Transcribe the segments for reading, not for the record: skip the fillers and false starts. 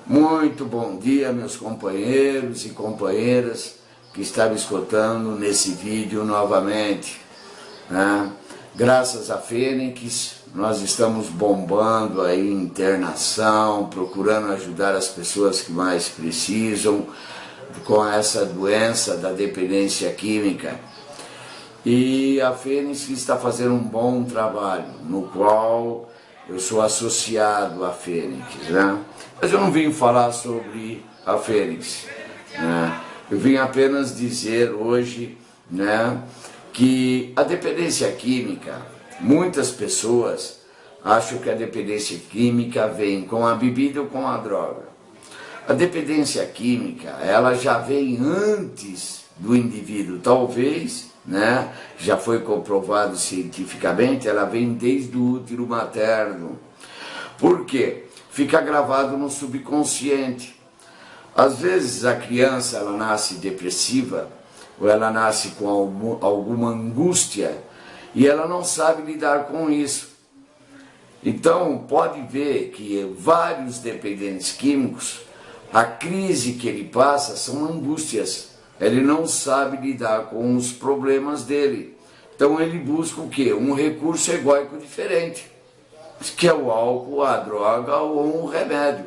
Muito bom dia, meus companheiros e companheiras que estão me escutando nesse vídeo novamente, né? Graças a Fênix, nós estamos bombando aí em internação, procurando ajudar as pessoas que mais precisam com essa doença da dependência química. E a Fênix está fazendo um bom trabalho, no qual eu sou associado à Fênix, né? Mas eu não vim falar sobre a Fênix, né? Eu vim apenas dizer hoje, né, que a dependência química, muitas pessoas acham que a dependência química vem com a bebida ou com a droga. A dependência química, ela já vem antes do indivíduo, talvez, né, já foi comprovado cientificamente, ela vem desde o útero materno. Por quê? Fica gravado no subconsciente. Às vezes a criança ela nasce depressiva, ou ela nasce com alguma angústia, e ela não sabe lidar com isso. Então pode ver que vários dependentes químicos, a crise que ele passa são angústias. Ele não sabe lidar com os problemas dele. Então ele busca o quê? Um recurso egóico diferente, que é o álcool, a droga ou um remédio.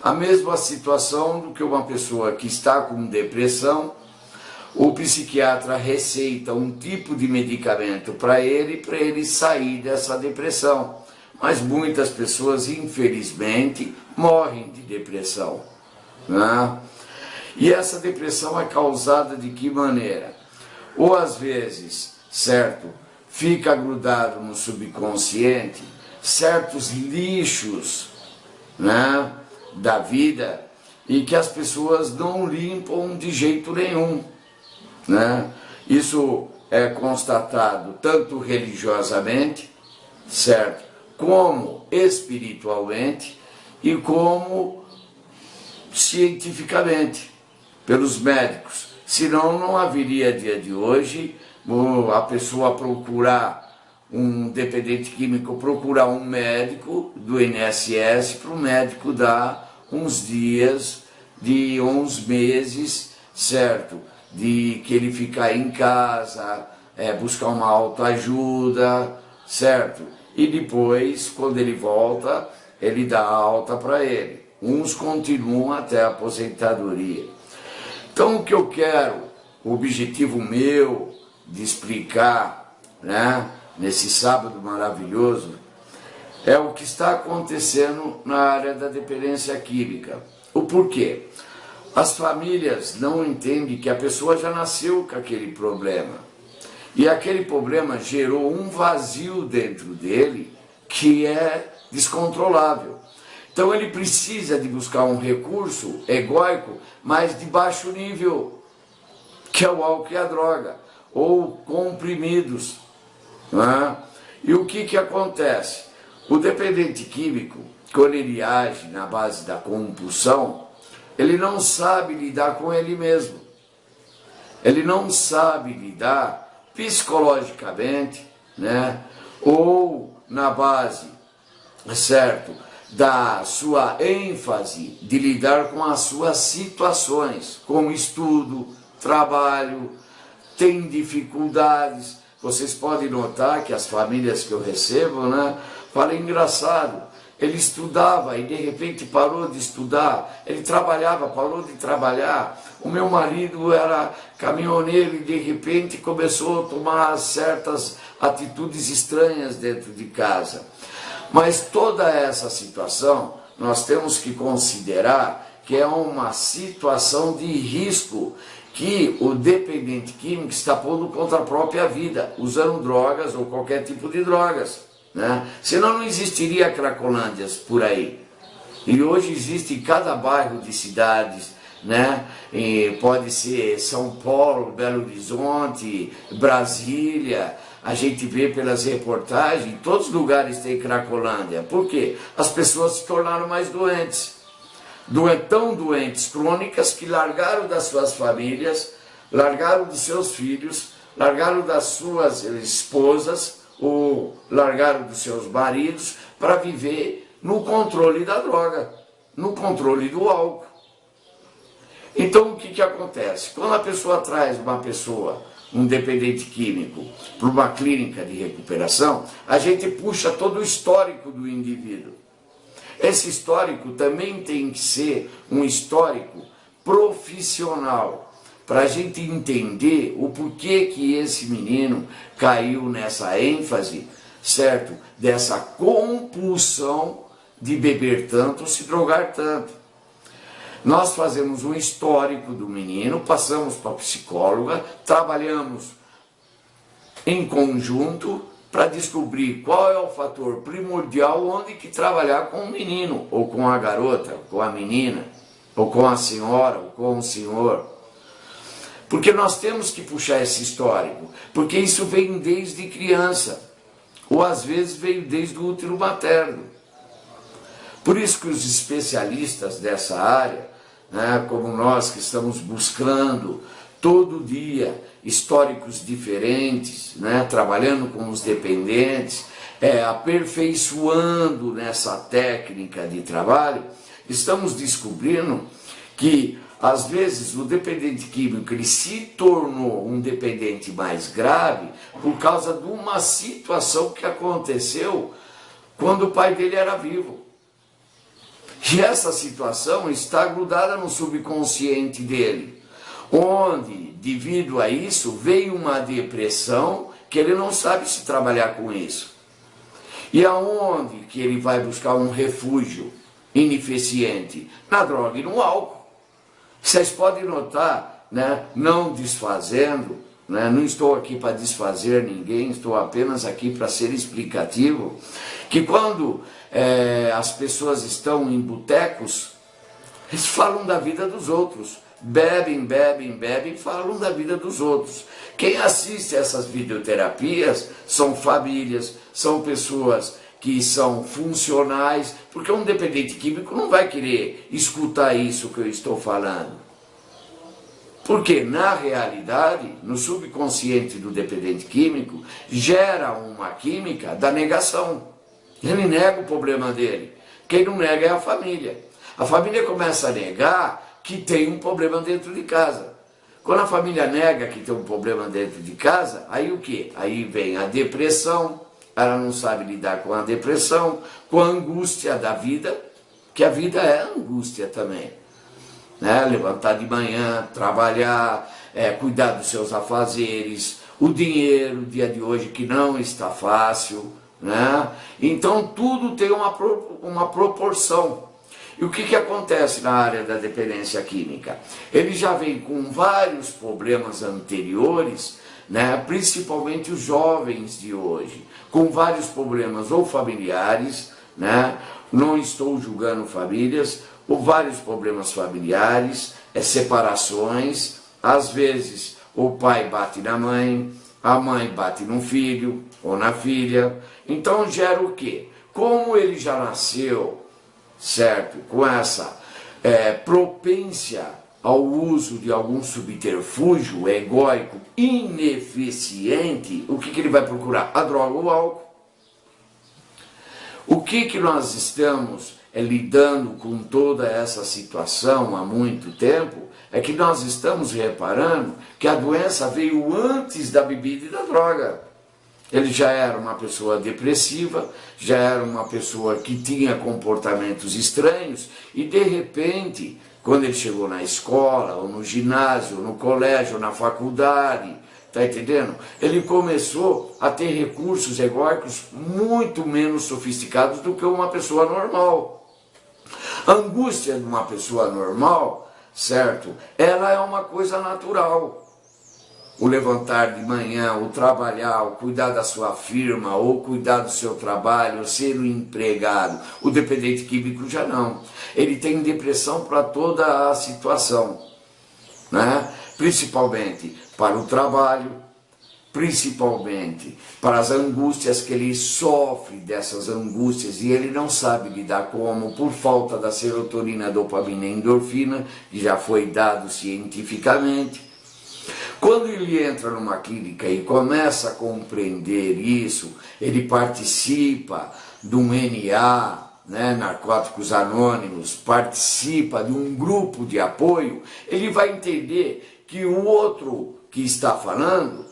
A mesma situação do que uma pessoa que está com depressão, o psiquiatra receita um tipo de medicamento para ele sair dessa depressão. Mas muitas pessoas, infelizmente, morrem de depressão, né? E essa depressão é causada de que maneira? Ou às vezes, certo, fica grudado no subconsciente certos lixos, né, da vida, e que as pessoas não limpam de jeito nenhum, né? Isso é constatado tanto religiosamente, certo, como espiritualmente e como cientificamente, pelos médicos. Senão não haveria dia de hoje a pessoa procurar um dependente químico, procurar um médico do INSS para o médico dar uns dias, de uns meses, certo? De que ele ficar em casa, buscar uma autoajuda, certo? E depois, quando ele volta, ele dá alta para ele. Uns continuam até a aposentadoria. Então o que eu quero, o objetivo meu de explicar, né, nesse sábado maravilhoso, é o que está acontecendo na área da dependência química. O porquê? As famílias não entendem que a pessoa já nasceu com aquele problema. E aquele problema gerou um vazio dentro dele que é descontrolável. Então ele precisa de buscar um recurso egóico, mas de baixo nível, que é o álcool e a droga, ou comprimidos, né? E o que acontece? O dependente químico, quando ele age na base da compulsão, ele não sabe lidar com ele mesmo. Ele não sabe lidar psicologicamente, né? Ou na base, certo, da sua ênfase de lidar com as suas situações, com estudo, trabalho, tem dificuldades. Vocês podem notar que as famílias que eu recebo, né, falam engraçado, ele estudava e de repente parou de estudar, ele trabalhava, parou de trabalhar, o meu marido era caminhoneiro e de repente começou a tomar certas atitudes estranhas dentro de casa. Mas toda essa situação, nós temos que considerar que é uma situação de risco que o dependente químico está pondo contra a própria vida, usando drogas ou qualquer tipo de drogas, né? Senão não existiria cracolândias por aí. E hoje existe em cada bairro de cidades, né? E pode ser São Paulo, Belo Horizonte, Brasília. A gente vê pelas reportagens, em todos os lugares tem cracolândia. Por quê? As pessoas se tornaram mais doentes. Tão doentes crônicas que largaram das suas famílias, largaram dos seus filhos, largaram das suas esposas, ou largaram dos seus maridos, para viver no controle da droga. no controle do álcool. Então o que acontece? Quando a pessoa traz um dependente químico, para uma clínica de recuperação, a gente puxa todo o histórico do indivíduo. Esse histórico também tem que ser um histórico profissional, para a gente entender o porquê que esse menino caiu nessa ênfase, certo? Dessa compulsão de beber tanto, se drogar tanto. Nós fazemos um histórico do menino, passamos para a psicóloga, trabalhamos em conjunto para descobrir qual é o fator primordial onde que trabalhar com o menino, ou com a garota, ou com a menina, ou com a senhora, ou com o senhor. Porque nós temos que puxar esse histórico, porque isso vem desde criança, ou às vezes veio desde o útero materno. Por isso que os especialistas dessa área, né, como nós que estamos buscando todo dia históricos diferentes, né, trabalhando com os dependentes, aperfeiçoando nessa técnica de trabalho, estamos descobrindo que às vezes o dependente químico ele se tornou um dependente mais grave por causa de uma situação que aconteceu quando o pai dele era vivo. E essa situação está grudada no subconsciente dele, onde, devido a isso, veio uma depressão que ele não sabe se trabalhar com isso. E aonde que ele vai buscar um refúgio ineficiente? Na droga e no álcool. Vocês podem notar, né, não desfazendo, né, não estou aqui para desfazer ninguém, estou apenas aqui para ser explicativo, que quando as pessoas estão em botecos, eles falam da vida dos outros, bebem, falam da vida dos outros. Quem assiste essas videoterapias são famílias, são pessoas que são funcionais, porque um dependente químico não vai querer escutar isso que eu estou falando. Porque, na realidade, no subconsciente do dependente químico, gera uma química da negação. Ele nega o problema dele. Quem não nega é a família. A família começa a negar que tem um problema dentro de casa. Quando a família nega que tem um problema dentro de casa, aí o quê? Aí vem a depressão, ela não sabe lidar com a depressão, com a angústia da vida, que a vida é angústia também. Né? Levantar de manhã, trabalhar, cuidar dos seus afazeres, o dinheiro, o dia de hoje que não está fácil, né? Então tudo tem uma proporção. E o que acontece na área da dependência química? Ele já vem com vários problemas anteriores, né? Principalmente os jovens de hoje, com vários problemas ou familiares, né? Não estou julgando famílias, ou vários problemas familiares, separações, às vezes o pai bate na mãe, a mãe bate no filho ou na filha. Então gera o quê? Como ele já nasceu, certo, com essa propência ao uso de algum subterfúgio egóico ineficiente, o que ele vai procurar? A droga ou o álcool. O que nós estamos lidando com toda essa situação há muito tempo, é que nós estamos reparando que a doença veio antes da bebida e da droga. Ele já era uma pessoa depressiva, já era uma pessoa que tinha comportamentos estranhos, e de repente, quando ele chegou na escola, ou no ginásio, ou no colégio, ou na faculdade, tá entendendo? Ele começou a ter recursos egóicos muito menos sofisticados do que uma pessoa normal. A angústia de uma pessoa normal, certo? Ela é uma coisa natural. O levantar de manhã, o trabalhar, o cuidar da sua firma, ou cuidar do seu trabalho, ser um empregado. O dependente químico já não. Ele tem depressão para toda a situação, né? Principalmente para o trabalho, principalmente para as angústias que ele sofre dessas angústias e ele não sabe lidar como, por falta da serotonina, dopamina e endorfina, que já foi dado cientificamente. Quando ele entra numa clínica e começa a compreender isso, ele participa de um NA, né, Narcóticos Anônimos, participa de um grupo de apoio, ele vai entender que o outro que está falando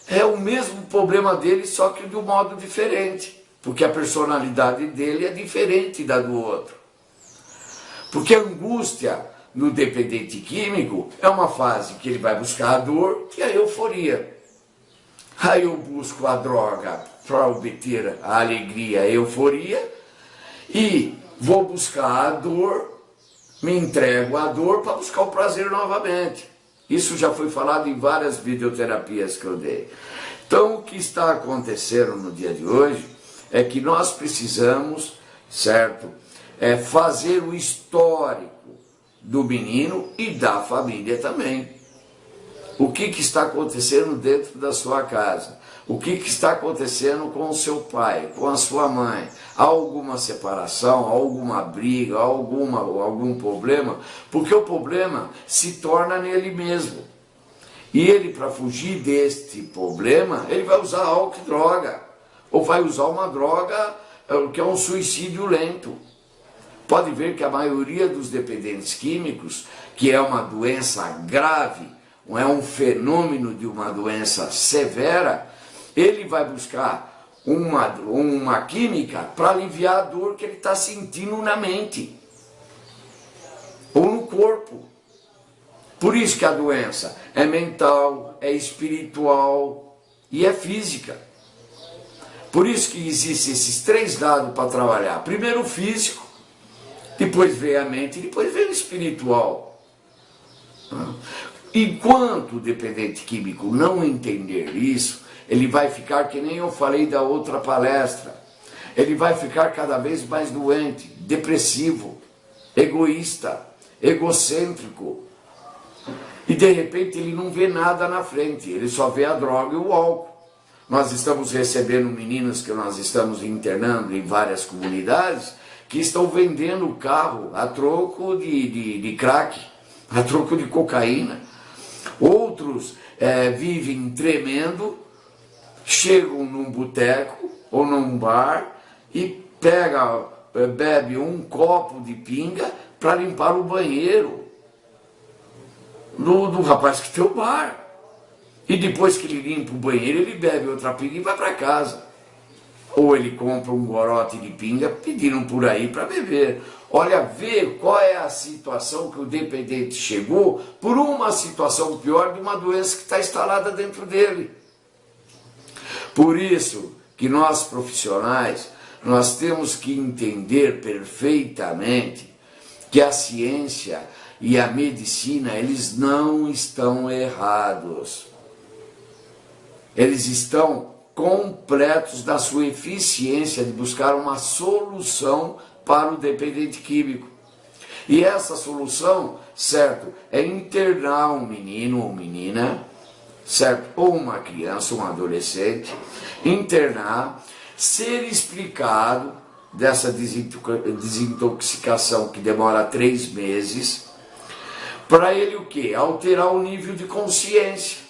é o mesmo problema dele, só que de um modo diferente, porque a personalidade dele é diferente da do outro. Porque a angústia no dependente químico é uma fase que ele vai buscar a dor e a euforia. Aí eu busco a droga para obter a alegria, a euforia, e vou buscar a dor, me entrego à dor para buscar o prazer novamente. Isso já foi falado em várias videoterapias que eu dei. Então o que está acontecendo no dia de hoje é que nós precisamos, certo, fazer o histórico do menino e da família também. O que está acontecendo dentro da sua casa? O que está acontecendo com o seu pai, com a sua mãe? Há alguma separação, alguma briga, algum problema? Porque o problema se torna nele mesmo. E ele, para fugir deste problema, ele vai usar álcool e droga. Ou vai usar uma droga que é um suicídio lento. Pode ver que a maioria dos dependentes químicos, que é uma doença grave, não é um fenômeno de uma doença severa, ele vai buscar uma química para aliviar a dor que ele está sentindo na mente ou no corpo. Por isso que a doença é mental, é espiritual e é física. Por isso que existem esses três lados para trabalhar. Primeiro o físico, depois vem a mente e depois vem o espiritual. Enquanto o dependente químico não entender isso, ele vai ficar, que nem eu falei da outra palestra, ele vai ficar cada vez mais doente, depressivo, egoísta, egocêntrico. E de repente ele não vê nada na frente, ele só vê a droga e o álcool. Nós estamos recebendo meninos que nós estamos internando em várias comunidades que estão vendendo o carro a troco de crack, a troco de cocaína. Outros vivem tremendo, chegam num boteco ou num bar e bebe um copo de pinga para limpar o banheiro do rapaz que tem o bar. E depois que ele limpa o banheiro, ele bebe outra pinga e vai para casa. Ou ele compra um gorote de pinga pedindo por aí para beber. Olha, vê qual é a situação que o dependente chegou por uma situação pior de uma doença que está instalada dentro dele. Por isso que nós profissionais, nós temos que entender perfeitamente que a ciência e a medicina, eles não estão errados. Eles estão completos na sua eficiência de buscar uma solução para o dependente químico. E essa solução, certo, é internar um menino ou menina, certo, ou uma criança, um adolescente, internar, ser explicado dessa desintoxicação que demora 3 meses, para ele o quê? Alterar o nível de consciência.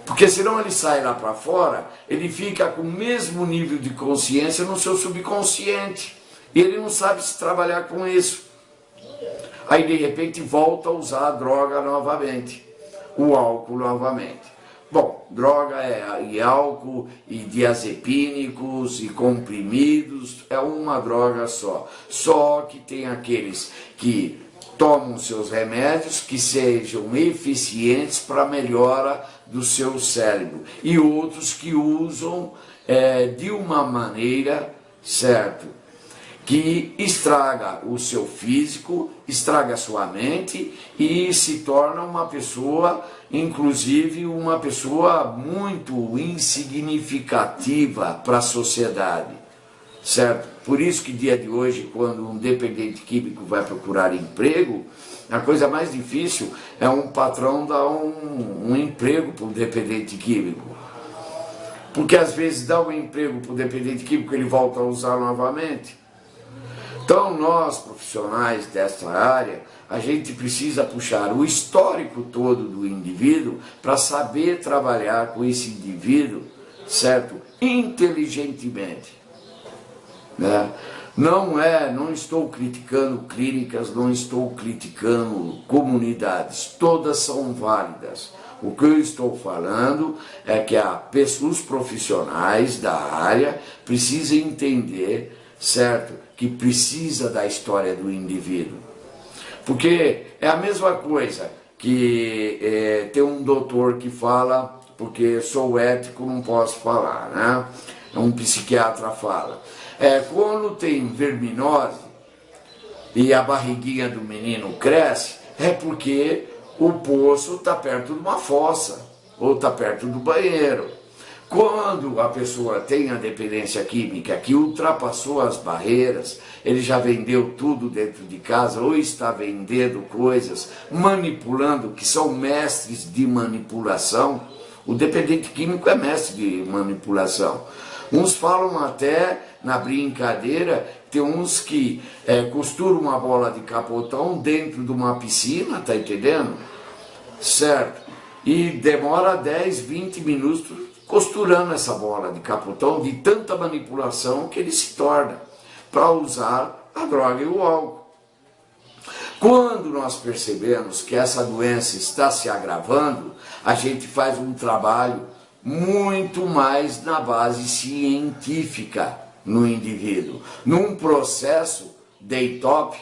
Porque senão ele sai lá para fora, ele fica com o mesmo nível de consciência no seu subconsciente. E ele não sabe se trabalhar com isso. Aí de repente volta a usar a droga novamente, o álcool novamente. Bom, droga e álcool e diazepínicos e comprimidos é uma droga só. Só que tem aqueles que tomam seus remédios que sejam eficientes para a melhora do seu cérebro. E outros que usam de uma maneira, certo, que estraga o seu físico, estraga a sua mente e se torna uma pessoa, inclusive uma pessoa muito insignificativa para a sociedade, certo? Por isso que dia de hoje, quando um dependente químico vai procurar emprego, a coisa mais difícil é um patrão dar um emprego para o dependente químico. Porque às vezes dá um emprego para o dependente químico, ele volta a usar novamente. Então nós, profissionais dessa área, a gente precisa puxar o histórico todo do indivíduo para saber trabalhar com esse indivíduo, certo? Inteligentemente. Né? Não estou criticando clínicas, não estou criticando comunidades, todas são válidas. O que eu estou falando é que os profissionais da área precisam entender, certo, que precisa da história do indivíduo. Porque é a mesma coisa que tem um doutor que fala, porque sou ético, não posso falar, né? Um psiquiatra fala. Quando tem verminose e a barriguinha do menino cresce, é porque o poço está perto de uma fossa, ou está perto do banheiro. Quando a pessoa tem a dependência química que ultrapassou as barreiras, ele já vendeu tudo dentro de casa, ou está vendendo coisas, manipulando, que são mestres de manipulação. O dependente químico é mestre de manipulação. Uns falam até, na brincadeira, tem uns que costuram uma bola de capotão dentro de uma piscina, tá entendendo? Certo? E demora 10, 20 minutos costurando essa bola de capotão, de tanta manipulação que ele se torna, para usar a droga e o álcool. Quando nós percebemos que essa doença está se agravando, a gente faz um trabalho muito mais na base científica no indivíduo, num processo DEITOP,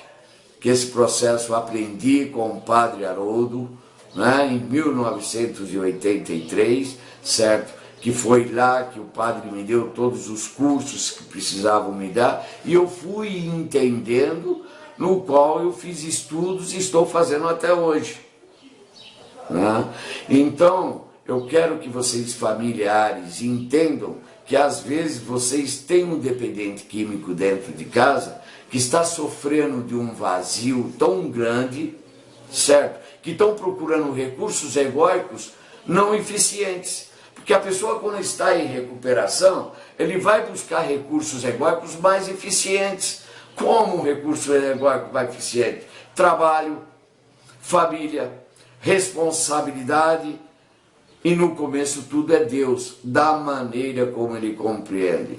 que esse processo eu aprendi com o padre Haroldo, né, em 1983, certo? Que foi lá que o padre me deu todos os cursos que precisavam me dar, e eu fui entendendo, no qual eu fiz estudos e estou fazendo até hoje. Né? Então, eu quero que vocês familiares entendam que às vezes vocês têm um dependente químico dentro de casa que está sofrendo de um vazio tão grande, certo? Que estão procurando recursos egóicos não eficientes. Porque a pessoa, quando está em recuperação, ele vai buscar recursos egóicos mais eficientes. Como um recurso egóico mais eficiente? Trabalho, família, responsabilidade, e no começo tudo é Deus, da maneira como Ele compreende.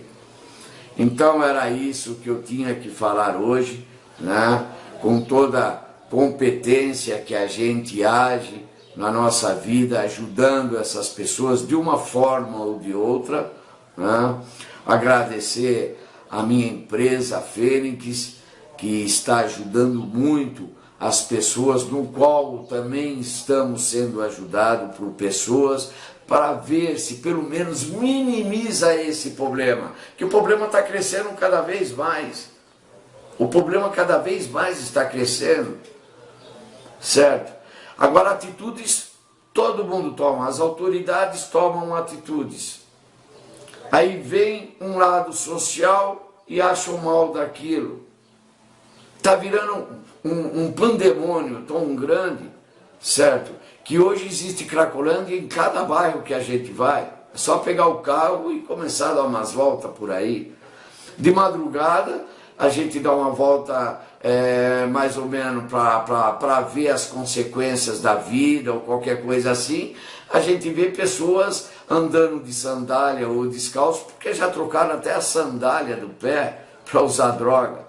Então era isso que eu tinha que falar hoje, né? Com toda a competência que a gente age na nossa vida, ajudando essas pessoas de uma forma ou de outra, né? Agradecer a minha empresa, a Fênix, que está ajudando muito as pessoas, no qual também estamos sendo ajudados por pessoas, para ver se pelo menos minimiza esse problema, que o problema está crescendo cada vez mais, o problema cada vez mais está crescendo, certo? Agora, atitudes, todo mundo toma, as autoridades tomam atitudes. Aí vem um lado social e acham mal daquilo. Está virando um pandemônio tão grande, certo? Que hoje existe Cracolândia em cada bairro que a gente vai. É só pegar o carro e começar a dar umas voltas por aí. De madrugada, a gente dá uma volta mais ou menos para ver as consequências da vida ou qualquer coisa assim. A gente vê pessoas andando de sandália ou descalço, porque já trocaram até a sandália do pé para usar droga.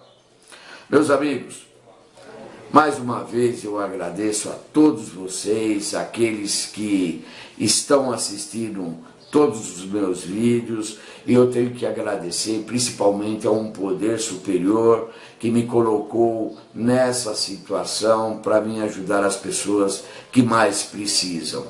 Meus amigos, mais uma vez eu agradeço a todos vocês, aqueles que estão assistindo todos os meus vídeos, e eu tenho que agradecer principalmente a um poder superior que me colocou nessa situação para me ajudar as pessoas que mais precisam.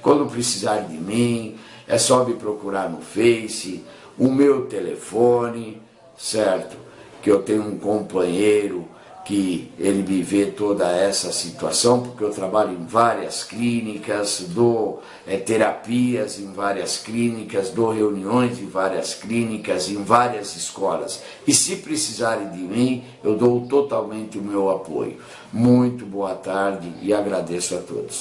Quando precisar de mim, é só me procurar no Face, o meu telefone, certo? Que eu tenho um companheiro que ele me vê toda essa situação, porque eu trabalho em várias clínicas, dou terapias em várias clínicas, dou reuniões em várias clínicas, em várias escolas. E se precisarem de mim, eu dou totalmente o meu apoio. Muito boa tarde e agradeço a todos.